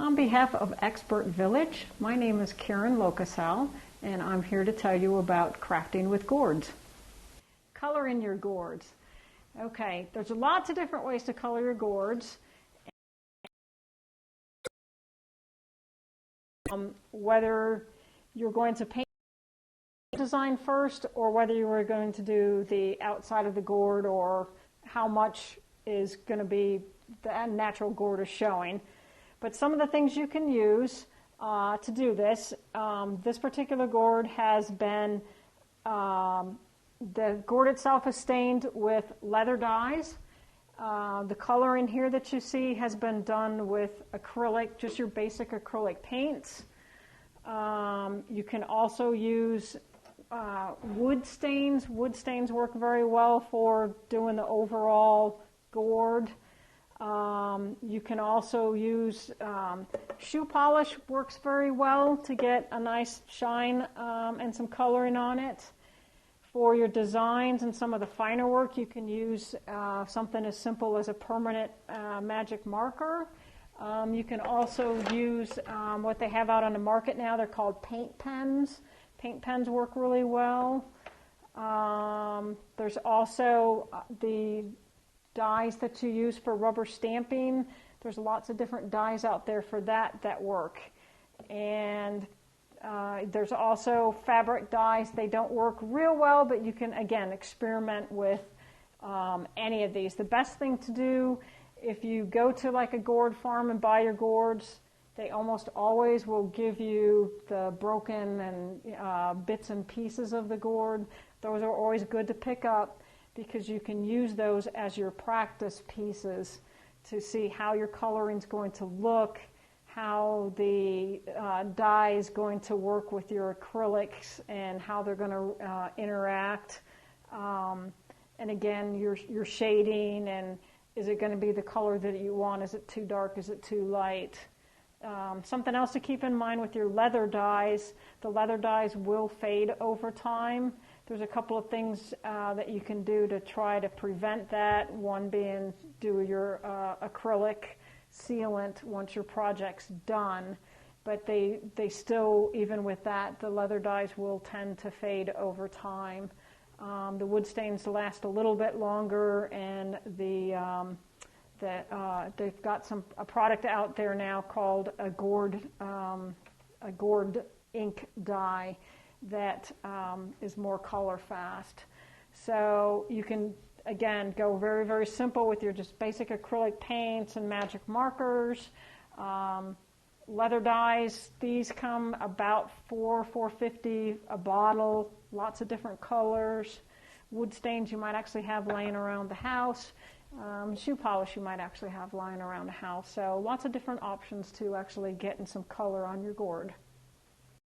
On behalf of Expert Village, my name is Karen Locasal, and I'm here to tell you about crafting with gourds. Color in your gourds. Okay, there's lots of different ways to color your gourds. Whether you're going to paint the design first or whether you are going to do the outside of the gourd or how much is going to be the natural gourd is showing. But some of the things you can use to do this, this particular gourd has been, the gourd itself is stained with leather dyes. The color in here that you see has been done with acrylic, just your basic acrylic paints. You can also use wood stains. Wood stains work very well for doing the overall gourd. You can also use shoe polish, works very well to get a nice shine and some coloring on it. For your designs and some of the finer work, you can use something as simple as a permanent magic marker. You can also use what they have out on the market now. They're called paint pens. Paint pens work really well. There's also the dyes that you use for rubber stamping. There's lots of different dyes out there for that work. And there's also fabric dyes. They don't work real well, but you can, again, experiment with any of these. The best thing to do if you go to like a gourd farm and buy your gourds, they almost always will give you the broken and bits and pieces of the gourd. Those are always good to pick up, because you can use those as your practice pieces to see how your coloring is going to look, how the dye is going to work with your acrylics, and how they're going to interact. And again, your shading, and is it going to be the color that you want? Is it too dark? Is it too light? Something else to keep in mind with your leather dyes, the leather dyes will fade over time. There's a couple of things that you can do to try to prevent that. One being do your acrylic sealant once your project's done. But they still, even with that, the leather dyes will tend to fade over time. The wood stains last a little bit longer, and they've got a product out there now called a gourd ink dye that is more color fast. So you can, again, go very, very simple with your just basic acrylic paints and magic markers. Leather dyes, these come about $4.50 a bottle, lots of different colors. Wood stains you might actually have laying around the house. Shoe polish you might actually have lying around the house. So lots of different options to actually getting some color on your gourd.